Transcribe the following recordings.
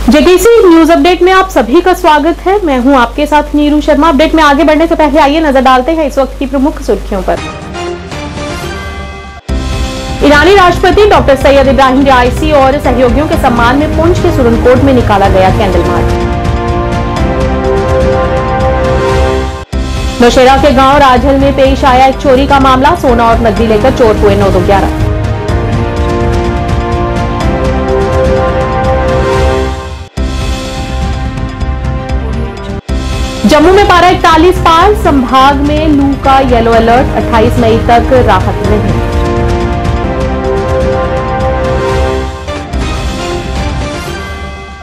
JTC news update में आप सभी का स्वागत है। मैं हूं आपके साथ नीरू शर्मा। अपडेट में आगे बढ़ने से पहले आइए नजर डालते हैं इस वक्त की प्रमुख सुर्खियों पर। ईरानी राष्ट्रपति डॉक्टर सैयद इब्राहिम राइसी और सहयोगियों के सम्मान में पुंछ के सुरनकोट में निकाला गया कैंडल मार्च। नौशेरा के गांव राजहल में पेश आया एक चोरी का मामला। सोना और नकदी लेकर चोर हुए 9-11। जम्मू में पारा 41 पार। संभाग में लू का येलो अलर्ट। 28 मई तक राहत नहीं।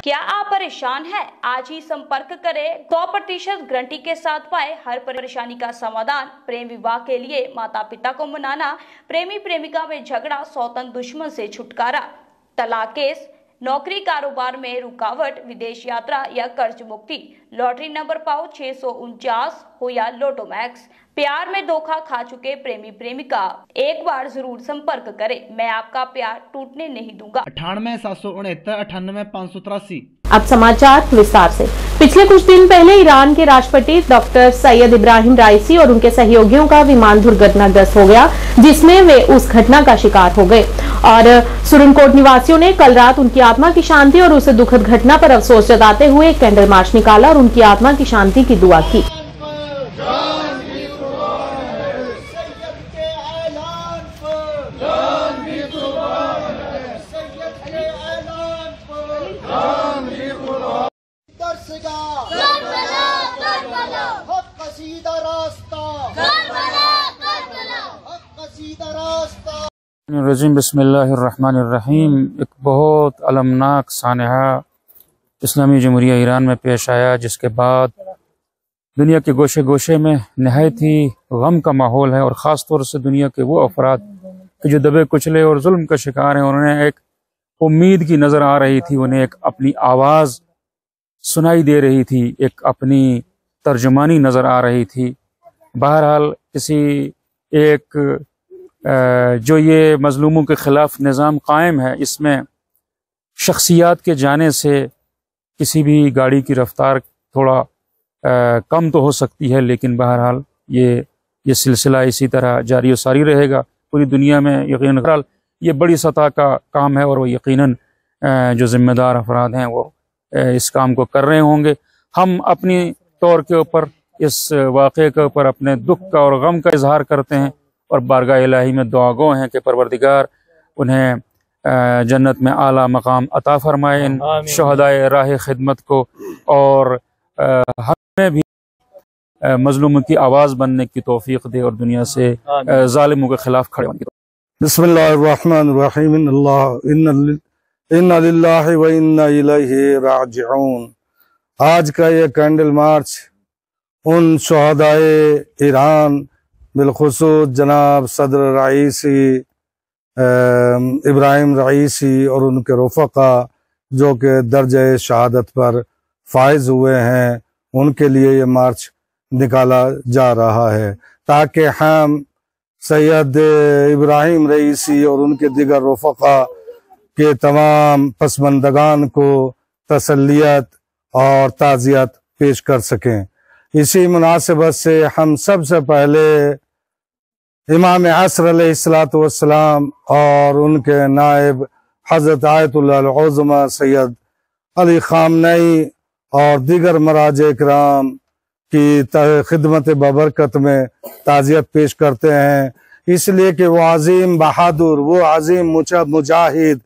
क्या आप परेशान हैं? आज ही संपर्क करें। 100% गारंटी के साथ पाए हर परेशानी का समाधान। प्रेम विवाह के लिए माता पिता को मनाना, प्रेमी प्रेमिका में झगड़ा, सौतन दुश्मन से छुटकारा, तलाक केस, नौकरी कारोबार में रुकावट, विदेश यात्रा या कर्ज मुक्ति, लॉटरी नंबर पाओ 649 हो या लोटो मैक्स, प्यार में धोखा खा चुके प्रेमी प्रेमिका, एक बार जरूर संपर्क करें। मैं आपका प्यार टूटने नहीं दूंगा। 98 769 98 583। अब समाचार विस्तार से। पिछले कुछ दिन पहले ईरान के राष्ट्रपति डॉक्टर सैयद इब्राहिम राइसी और उनके सहयोगियों का विमान दुर्घटनाग्रस्त हो गया, जिसमें वे उस घटना का शिकार हो गए और सुरनकोट निवासियों ने कल रात उनकी आत्मा की शांति और उस दुखद घटना पर अफसोस जताते हुए एक कैंडल मार्च निकाला और उनकी आत्मा की शांति की दुआ की। रजीम बिस्मिल्लाहिर्रहमानिर्रहीम। एक बहुत अलमनाक सानहा इस्लामी जमहूरिया ईरान में पेश आया, जिसके बाद दुनिया के गोशे गोशे में नहायत ही गम का माहौल है और ख़ास तौर से दुनिया के वो अफराद के जो दबे कुचले और जुल्म का शिकार हैं, उन्हें एक उम्मीद की नज़र आ रही थी, उन्हें एक अपनी आवाज़ सुनाई दे रही थी, एक अपनी तर्जुमानी नज़र आ रही थी। बहरहाल किसी एक जो ये मजलूमों के ख़िलाफ़ निज़ाम कायम है, इसमें शख्सियात के जाने से किसी भी गाड़ी की रफ्तार थोड़ा कम तो हो सकती है, लेकिन बहरहाल ये सिलसिला इसी तरह जारी और सारी रहेगा पूरी दुनिया में। यकीनन ये बड़ी सतह का काम है और वो यकीनन जो ज़िम्मेदार अफराद हैं वो इस काम को कर रहे होंगे। हम अपनी तौर के ऊपर इस वाक़े के ऊपर अपने दुख का और गम का इजहार करते हैं और बारगाह इलाही में दुआगो हैं कि परवरदिगार उन्हें जन्नत में आला मकाम अता फरमाए, इन शहदाए राह खिदमत को, और हमें भी मजलूमों की आवाज़ बनने की तौफीक दे और दुनिया से जालिमों के खिलाफ खड़े होने की। बिस्मिल्लाहिर्रहमानिर्रहीम। इन्ना लिल्लाहि व इन्ना इलैहि राजिऊन। आज का ये कैंडल मार्च उन शहदाए ईरान, बिलखुसूस जनाब सदर राइसी इब्राहिम राइसी और उनके रफ़क़ा जो कि दर्जे शहादत पर फाइज हुए हैं, उनके लिए ये मार्च निकाला जा रहा है, ताकि हम सैयद इब्राहिम राइसी और उनके दिगर रफ़क़ा के तमाम पसमंदगान को तसल्लियत और ताज़ियत पेश कर सकें। इसी मुनासिबत से हम सबसे पहले इमाम असर अलैहिस्सलातु वस्सलाम और उनके नायब हज़रत आयतुल्लाह उज़्मा सैयद अली ख़ामनई और दीगर मराजे किराम की खिदमत बबरकत में ताज़ियत पेश करते हैं, इसलिए कि वो अजीम बहादुर, वो अजीम मुजाहिद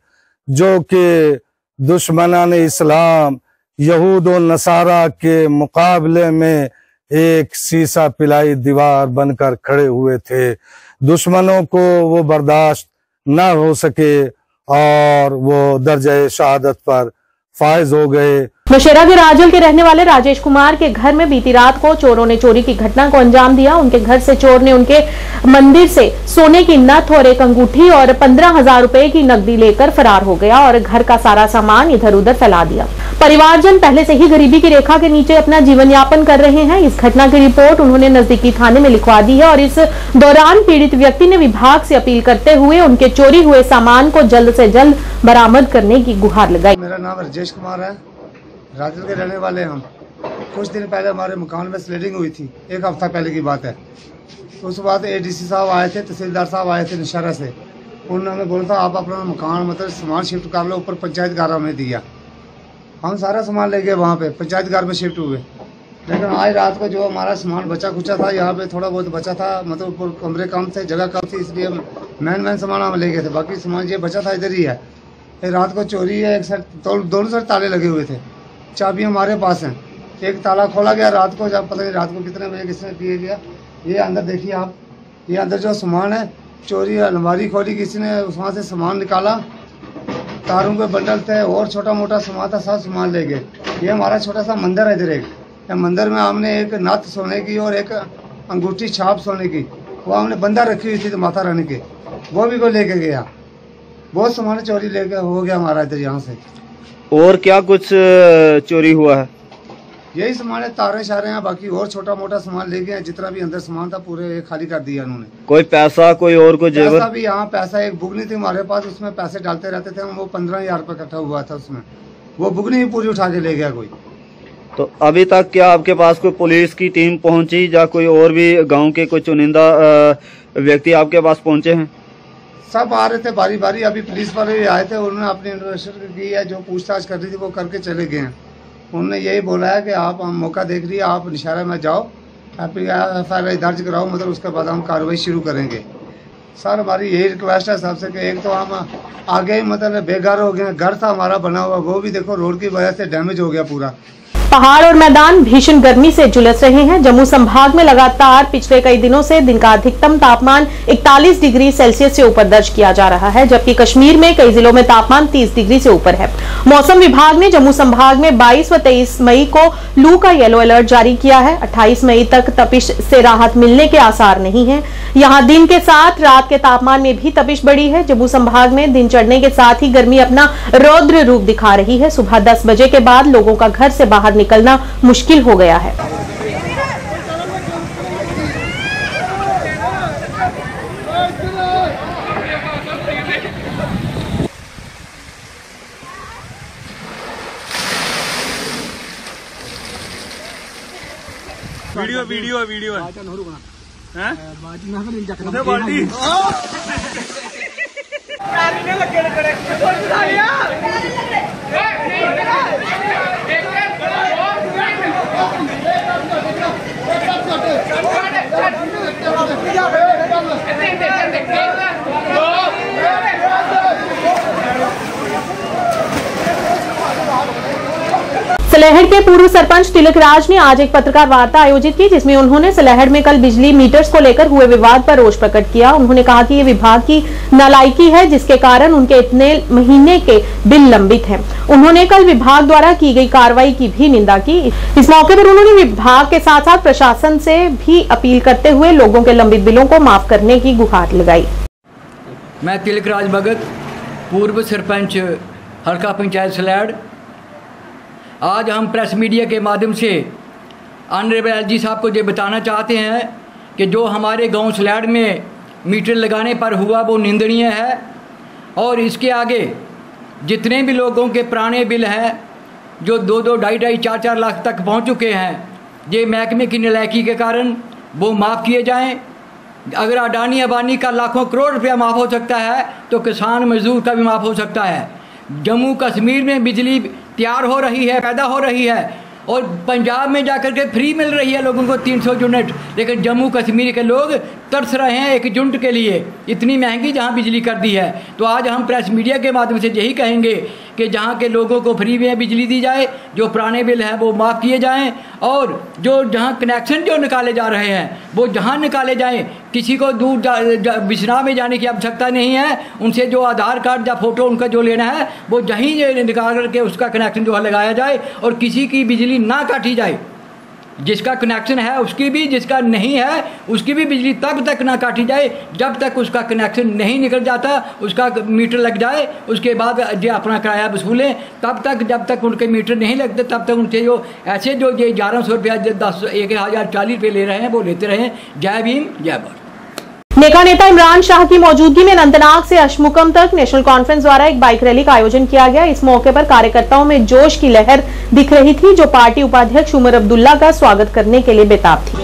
जो कि दुश्मनान इस्लाम यहूद और नसारा के मुकाबले में एक सीसा पिलाई दीवार बनकर खड़े हुए थे। दुश्मनों को वो बर्दाश्त न हो सके और वो दर्जे शहादत पर फायज हो गए। नौशेरा के राजहल के रहने वाले राजेश कुमार के घर में बीती रात को चोरों ने चोरी की घटना को अंजाम दिया। उनके घर से चोर ने उनके मंदिर से सोने की नथ और एक अंगूठी और 15,000 रुपए की नकदी लेकर फरार हो गया और घर का सारा सामान इधर उधर फैला दिया। परिवारजन पहले से ही गरीबी की रेखा के नीचे अपना जीवन यापन कर रहे हैं। इस घटना की रिपोर्ट उन्होंने नजदीकी थाने में लिखवा दी है और इस दौरान पीड़ित व्यक्ति ने विभाग से अपील करते हुए उनके चोरी हुए सामान को जल्द से जल्द बरामद करने की गुहार लगाई। मेरा नाम राजेश कुमार है राजल के रहने वाले हम। कुछ दिन पहले हमारे मकान में स्लेडिंग हुई थी, एक हफ्ता पहले की बात है। उस बाद एडीसी साहब आए थे, तहसीलदार साहब आए थे नौशहरा से। उन्होंने बोला था आप अपना मकान मतलब सामान शिफ्ट कर लो, ऊपर पंचायत घर हमें दिया। हम सारा सामान ले गए वहाँ पे पंचायत घर में शिफ्ट हुए। लेकिन आज रात को जो हमारा सामान बचा कुचा था, यहाँ पे थोड़ा बहुत बचा था, मतलब ऊपर कमरे कम थे, जगह कम थी, इसलिए मैन सामान हम ले गए थे। बाकी सामान ये बचा था इधर ही है। रात को चोरी है, एक साइड दोनों साइड ताले लगे हुए थे, चाबी हमारे पास हैं। एक ताला खोला गया रात को, जब पता नहीं रात को कितने बजे किसने किए गया। ये अंदर देखिए आप, ये अंदर जो सामान है चोरी, अलमारी खोली किसी ने, वहाँ से सामान निकाला, तारों के बंडल थे और छोटा मोटा सामान था, सब सामान ले गए। ये हमारा छोटा सा मंदिर है इधर, एक मंदिर में हमने एक नथ सोने की और एक अंगूठी छाप सोने की वो हमने बंदा रखी हुई थी माता रानी के, वो भी को लेके गया। बहुत सामान चोरी लेके हो गया हमारा इधर यहाँ से। और क्या कुछ चोरी हुआ है? यही सामान है, तारे शारे हैं, बाकी और छोटा मोटा सामान ले गए। जितना भी अंदर सामान था पूरे खाली कर दिया उन्होंने। कोई पैसा, कोई और कोई जेवर? पैसा भी, यहाँ पैसा एक बुगनी थी हमारे पास, उसमें पैसे डालते रहते थे हम। वो 15,000 रुपये इकट्ठा हुआ था उसमें, वो बुगनी ही पूरी उठा के ले गया कोई। तो अभी तक क्या आपके पास कोई पुलिस की टीम पहुंची या कोई और भी गांव के कोई चुनिंदा व्यक्ति आपके पास पहुंचे हैं? सब आ रहे थे बारी बारी। अभी पुलिस वाले भी आए थे, उन्होंने अपनी इन्वेस्टिगेशन की है, जो पूछताछ कर रही थी वो करके चले गए हैं। उन्होंने यही बोला है कि आप हम मौका देख रही है, आप नौशहरा में जाओ, FIR दर्ज कराओ, मतलब उसके बाद हम कार्रवाई शुरू करेंगे। सर हमारी यही रिक्वेस्ट है सबसे कि एक तो हम आगे ही मतलब बेघर हो गए, घर था हमारा बना हुआ, वो भी देखो रोड की वजह से डैमेज हो गया पूरा। पहाड़ और मैदान भीषण गर्मी से झुलस रहे हैं। जम्मू संभाग में लगातार पिछले कई दिनों से दिन का अधिकतम तापमान 41 डिग्री सेल्सियस से ऊपर दर्ज किया जा रहा है, जबकि कश्मीर में कई जिलों में तापमान 30 डिग्री से ऊपर है। मौसम विभाग ने जम्मू संभाग में 22 व 23 मई को लू का येलो अलर्ट जारी किया है। 28 मई तक तपिश से राहत मिलने के आसार नहीं है। यहाँ दिन के साथ रात के तापमान में भी तपिश बढ़ी है। जम्मू संभाग में दिन चढ़ने के साथ ही गर्मी अपना रौद्र रूप दिखा रही है। सुबह 10 बजे के बाद लोगों का घर से बाहर निकलना मुश्किल हो गया है। वीडियो सलेहड़ के पूर्व सरपंच तिलक राज ने आज एक पत्रकार वार्ता आयोजित की, जिसमें उन्होंने सलेहड़ में कल बिजली मीटर्स को लेकर हुए विवाद पर रोष प्रकट किया। उन्होंने कहा कि ये विभाग की नालायकी है, जिसके कारण उनके इतने महीने के बिल लंबित हैं। उन्होंने कल विभाग द्वारा की गई कार्रवाई की भी निंदा की। इस मौके पर उन्होंने विभाग के साथ साथ प्रशासन से भी अपील करते हुए लोगों के लंबित बिलों को माफ करने की गुहार लगाई। मैं तिलक राज भगत, पूर्व सरपंच हल्का पंचायत सलेहड़। आज हम प्रेस मीडिया के माध्यम से ऑनरेबल LG साहब को ये बताना चाहते हैं कि जो हमारे गांव सलेहड़ में मीटर लगाने पर हुआ वो निंदनीय है, और इसके आगे जितने भी लोगों के पुराने बिल हैं जो 2-2, 2.5, 4-4 लाख तक पहुंच चुके हैं, ये महकमे की नालायकी के कारण वो माफ़ किए जाएं। अगर अडानी अंबानी का लाखों करोड़ रुपया माफ़ हो सकता है तो किसान मजदूर का भी माफ़ हो सकता है। जम्मू कश्मीर में बिजली तैयार हो रही है, पैदा हो रही है, और पंजाब में जाकर के फ्री मिल रही है लोगों को 300 यूनिट, लेकिन जम्मू कश्मीर के लोग तरस रहे हैं एक यूनिट के लिए, इतनी महंगी जहां बिजली कर दी है। तो आज हम प्रेस मीडिया के माध्यम से यही कहेंगे कि जहां के लोगों को फ्री में बिजली दी जाए, जो पुराने बिल हैं वो माफ़ किए जाएं, और जो जहां कनेक्शन जो निकाले जा रहे हैं वो जहां निकाले जाएं। किसी को दूर बिछना में जाने की आवश्यकता नहीं है। उनसे जो आधार कार्ड या फ़ोटो उनका जो लेना है वो जहीं निकाल करके उसका कनेक्शन जो है लगाया जाए, और किसी की बिजली ना काटी जाए। जिसका कनेक्शन है उसकी भी, जिसका नहीं है उसकी भी बिजली तब तक ना काटी जाए जब तक उसका कनेक्शन नहीं निकल जाता, उसका मीटर लग जाए। उसके बाद जो अपना किराया वसूलें, तब तक जब तक उनके मीटर नहीं लगते तब तक उनसे जो ऐसे जो 1100 रुपया 10 1040 रुपये ले रहे हैं वो लेते रहें। जय भीम, जय भारत। नेका नेता इमरान शाह की मौजूदगी में अनंतनाग से अशमुकम तक नेशनल कॉन्फ्रेंस द्वारा एक बाइक रैली का आयोजन किया गया। इस मौके पर कार्यकर्ताओं में जोश की लहर दिख रही थी, जो पार्टी उपाध्यक्ष उमर अब्दुल्ला का स्वागत करने के लिए बेताब थी।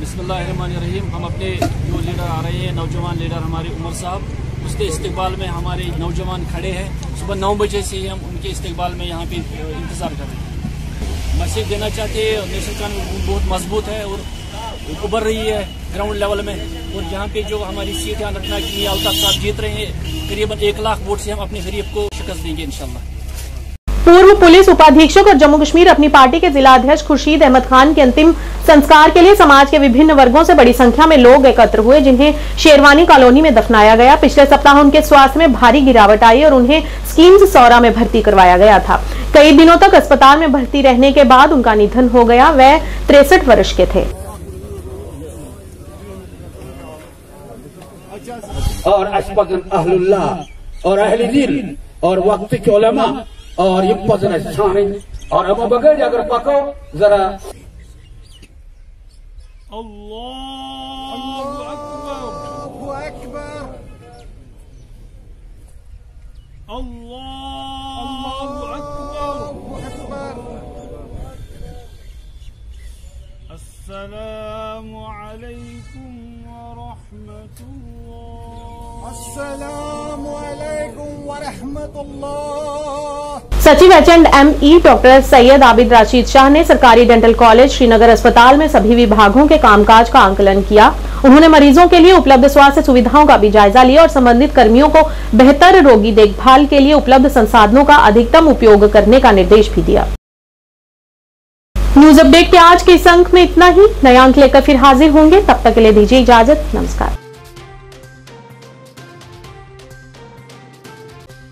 बिस्मिल्लाहिर्रहमानिर्रहीम। हम अपने जो लीडर आ रहे हैं, नौजवान लीडर हमारे उमर साहब, उसके इस्तकबाल में हमारे नौजवान खड़े हैं। सुबह 9 बजे से ही हम उनके इस्तकबाल में यहाँ पे इंतज़ार कर रहे हैं। मैसेज देना चाहते हैं नेशनल कॉन्फ्रेंस बहुत मजबूत है और उभर रही है ग्राउंड लेवल में। और यहाँ पे जो हमारी सीट है अनंतनाग की अल्ताफ साहब जीत रहे हैं। करीबन 1 लाख वोट से हम अपने गरीब को शिकस्त देंगे इंशाल्लाह। पूर्व पुलिस उपाधीक्षक और जम्मू कश्मीर अपनी पार्टी के जिला अध्यक्ष खुर्शीद अहमद खान के अंतिम संस्कार के लिए समाज के विभिन्न वर्गों से बड़ी संख्या में लोग एकत्र हुए, जिन्हें शेरवानी कॉलोनी में दफनाया गया। पिछले सप्ताह उनके स्वास्थ्य में भारी गिरावट आई और उन्हें स्कीम्स सौरा में भर्ती करवाया गया था। कई दिनों तक अस्पताल में भर्ती रहने के बाद उनका निधन हो गया। वह 63 वर्ष के थे। और अशफक़ अहलुल्लाह और अहले दीन और वक्त के उलमा और ये पजन शान और अब बगैर अगर पको जरा अल्लाहु अकबर अल्लाहु अकबर अस्सलामु अलैकुम व रहमतुल्लाह। अस्सलामु अलैकुम व रहमतुल्लाह। सचिव H&ME डॉक्टर सैयद आबिद राशिद शाह ने सरकारी डेंटल कॉलेज श्रीनगर अस्पताल में सभी विभागों के कामकाज का आकलन किया। उन्होंने मरीजों के लिए उपलब्ध स्वास्थ्य सुविधाओं का भी जायजा लिया और संबंधित कर्मियों को बेहतर रोगी देखभाल के लिए उपलब्ध संसाधनों का अधिकतम उपयोग करने का निर्देश भी दिया। न्यूज अपडेट के आज के इस अंक में इतना ही। नया अंक लेकर फिर हाजिर होंगे, तब तक के लिए दीजिए इजाजत। नमस्कार।